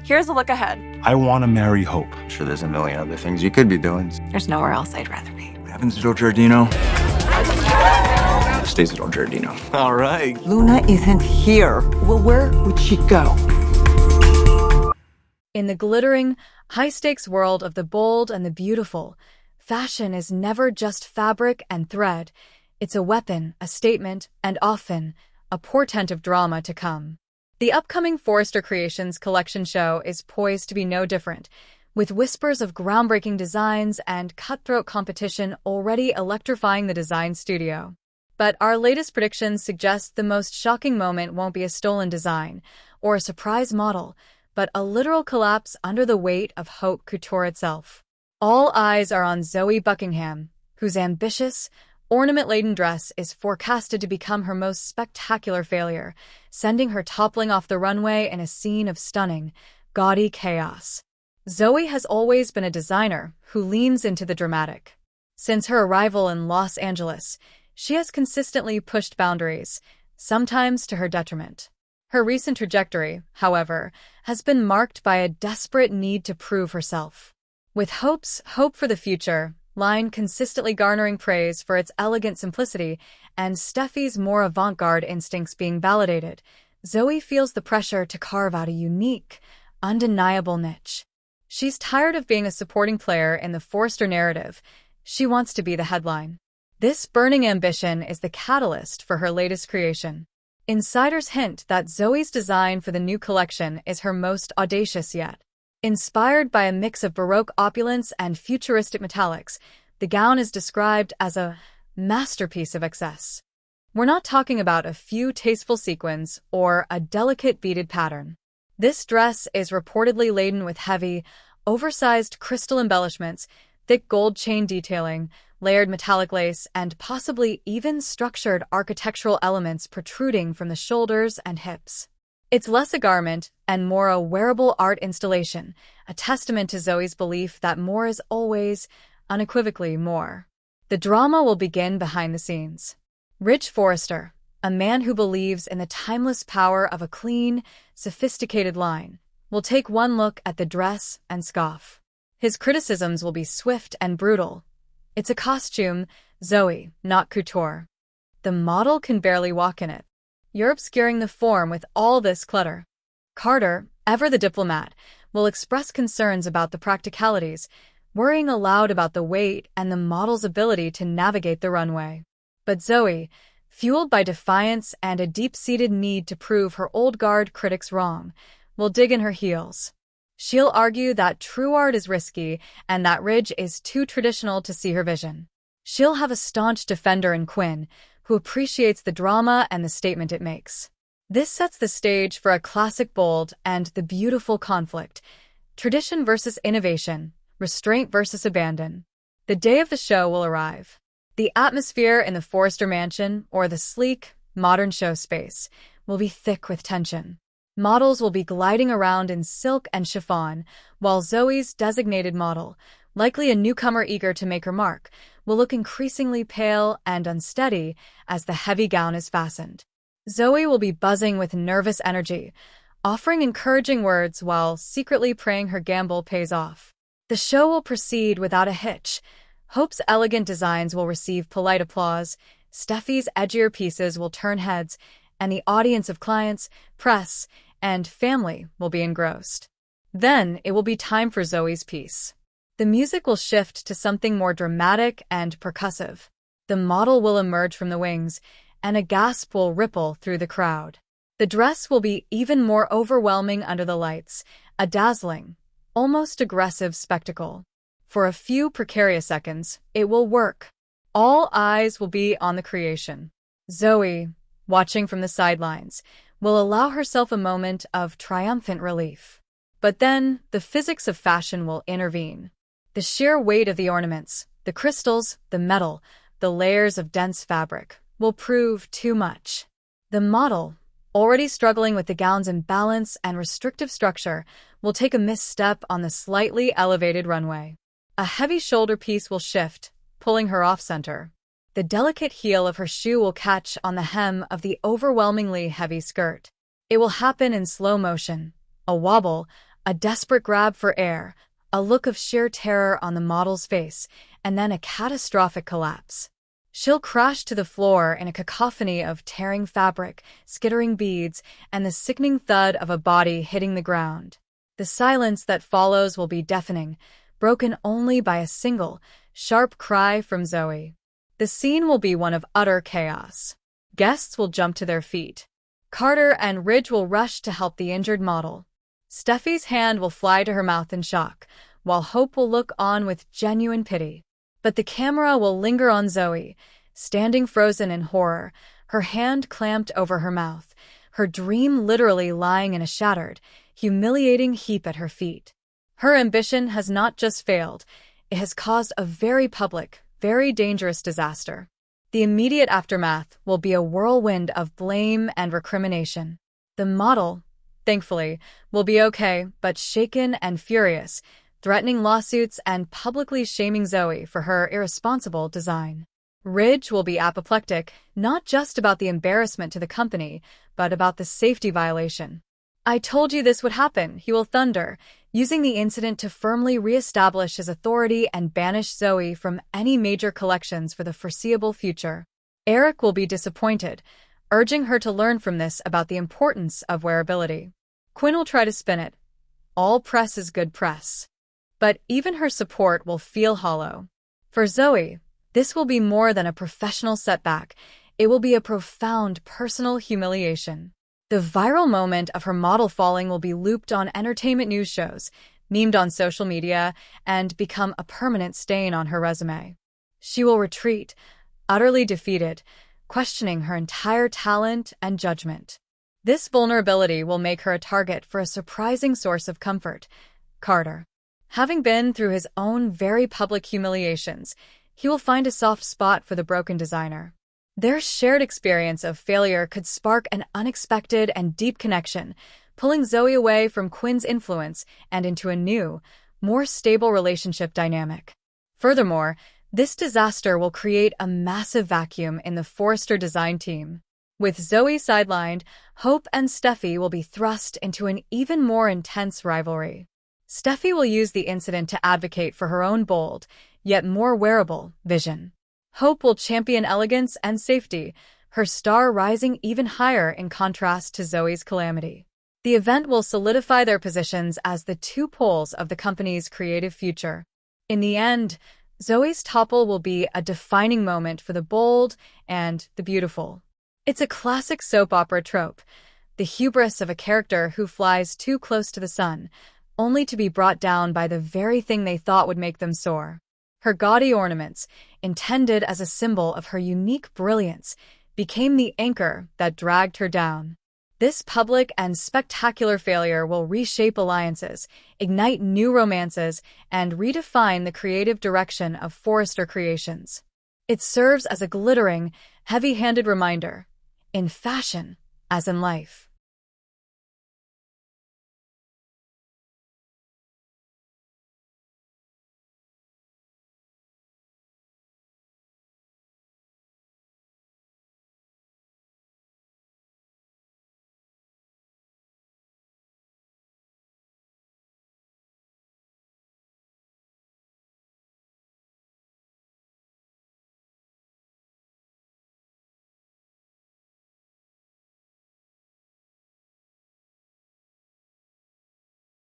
Here's a look ahead. I want to marry Hope. I'm sure there's a million other things you could be doing. There's nowhere else I'd rather be. What happens to Joe Giardino? Stays at old Giardino. All right. Luna isn't here. Well, where would she go? In the glittering, high-stakes world of the bold and the beautiful, fashion is never just fabric and thread. It's a weapon, a statement, and often a portent of drama to come. The upcoming Forrester Creations collection show is poised to be no different, with whispers of groundbreaking designs and cutthroat competition already electrifying the design studio. But our latest predictions suggest the most shocking moment won't be a stolen design or a surprise model, but a literal collapse under the weight of haute couture itself. All eyes are on Zoe Buckingham, whose ambitious, ornament-laden dress is forecasted to become her most spectacular failure, sending her toppling off the runway in a scene of stunning, gaudy chaos. Zoe has always been a designer who leans into the dramatic. Since her arrival in Los Angeles, she has consistently pushed boundaries, sometimes to her detriment. Her recent trajectory, however, has been marked by a desperate need to prove herself. With Hope's Hope for the Future line consistently garnering praise for its elegant simplicity and Steffy's more avant-garde instincts being validated, Zoe feels the pressure to carve out a unique, undeniable niche. She's tired of being a supporting player in the Forrester narrative. She wants to be the headline. This burning ambition is the catalyst for her latest creation. Insiders hint that Zoe's design for the new collection is her most audacious yet. Inspired by a mix of Baroque opulence and futuristic metallics, the gown is described as a masterpiece of excess. We're not talking about a few tasteful sequins or a delicate beaded pattern. This dress is reportedly laden with heavy, oversized crystal embellishments, thick gold chain detailing, layered metallic lace, and possibly even structured architectural elements protruding from the shoulders and hips. It's less a garment and more a wearable art installation, a testament to Zoe's belief that more is always, unequivocally, more. The drama will begin behind the scenes. Rich Forrester, a man who believes in the timeless power of a clean, sophisticated line, will take one look at the dress and scoff. His criticisms will be swift and brutal. It's a costume, Zoe, not couture. The model can barely walk in it. You're obscuring the form with all this clutter. Carter, ever the diplomat, will express concerns about the practicalities, worrying aloud about the weight and the model's ability to navigate the runway. But Zoe, fueled by defiance and a deep-seated need to prove her old guard critics wrong, will dig in her heels. She'll argue that true art is risky and that Ridge is too traditional to see her vision. She'll have a staunch defender in Quinn, who appreciates the drama and the statement it makes. This sets the stage for a classic bold and the beautiful conflict, tradition versus innovation, restraint versus abandon. The day of the show will arrive. The atmosphere in the Forrester Mansion, or the sleek, modern show space, will be thick with tension. Models will be gliding around in silk and chiffon, while Zoe's designated model, likely a newcomer eager to make her mark, will look increasingly pale and unsteady as the heavy gown is fastened. Zoe will be buzzing with nervous energy, offering encouraging words while secretly praying her gamble pays off. The show will proceed without a hitch. Hope's elegant designs will receive polite applause, Steffi's edgier pieces will turn heads, and the audience of clients, press, and family will be engrossed. Then it will be time for Zoe's piece. The music will shift to something more dramatic and percussive. The model will emerge from the wings, and a gasp will ripple through the crowd. The dress will be even more overwhelming under the lights, a dazzling, almost aggressive spectacle. For a few precarious seconds, it will work. All eyes will be on the creation. Zoe, watching from the sidelines, will allow herself a moment of triumphant relief. But then, the physics of fashion will intervene. The sheer weight of the ornaments, the crystals, the metal, the layers of dense fabric, will prove too much. The model, already struggling with the gown's imbalance and restrictive structure, will take a misstep on the slightly elevated runway. A heavy shoulder piece will shift, pulling her off-center. The delicate heel of her shoe will catch on the hem of the overwhelmingly heavy skirt. It will happen in slow motion, a wobble, a desperate grab for air, a look of sheer terror on the model's face, and then a catastrophic collapse. She'll crash to the floor in a cacophony of tearing fabric, skittering beads, and the sickening thud of a body hitting the ground. The silence that follows will be deafening, broken only by a single, sharp cry from Zoe. The scene will be one of utter chaos. Guests will jump to their feet. Carter and Ridge will rush to help the injured model. Steffi's hand will fly to her mouth in shock, while Hope will look on with genuine pity. But the camera will linger on Zoe, standing frozen in horror, her hand clamped over her mouth, her dream literally lying in a shattered, humiliating heap at her feet. Her ambition has not just failed, it has caused a very public, very dangerous disaster. The immediate aftermath will be a whirlwind of blame and recrimination. The model, thankfully, will be okay, but shaken and furious, threatening lawsuits and publicly shaming Zoe for her irresponsible design. Ridge will be apoplectic, not just about the embarrassment to the company, but about the safety violation. "I told you this would happen," he will thunder, using the incident to firmly re-establish his authority and banish Zoe from any major collections for the foreseeable future. Eric will be disappointed, urging her to learn from this about the importance of wearability. Quinn will try to spin it. All press is good press. But even her support will feel hollow. For Zoe, this will be more than a professional setback. It will be a profound personal humiliation. The viral moment of her model falling will be looped on entertainment news shows, memed on social media, and become a permanent stain on her resume. She will retreat, utterly defeated, questioning her entire talent and judgment. This vulnerability will make her a target for a surprising source of comfort, Carter. Having been through his own very public humiliations, he will find a soft spot for the broken designer. Their shared experience of failure could spark an unexpected and deep connection, pulling Zoe away from Quinn's influence and into a new, more stable relationship dynamic. Furthermore, this disaster will create a massive vacuum in the Forrester design team. With Zoe sidelined, Hope and Steffi will be thrust into an even more intense rivalry. Steffi will use the incident to advocate for her own bold, yet more wearable, vision. Hope will champion elegance and safety, her star rising even higher in contrast to Zoe's calamity. The event will solidify their positions as the two poles of the company's creative future. In the end, Zoe's topple will be a defining moment for the bold and the beautiful. It's a classic soap opera trope, the hubris of a character who flies too close to the sun, only to be brought down by the very thing they thought would make them soar. Her gaudy ornaments, intended as a symbol of her unique brilliance, became the anchor that dragged her down. This public and spectacular failure will reshape alliances, ignite new romances, and redefine the creative direction of Forrester Creations. It serves as a glittering, heavy-handed reminder, in fashion, as in life,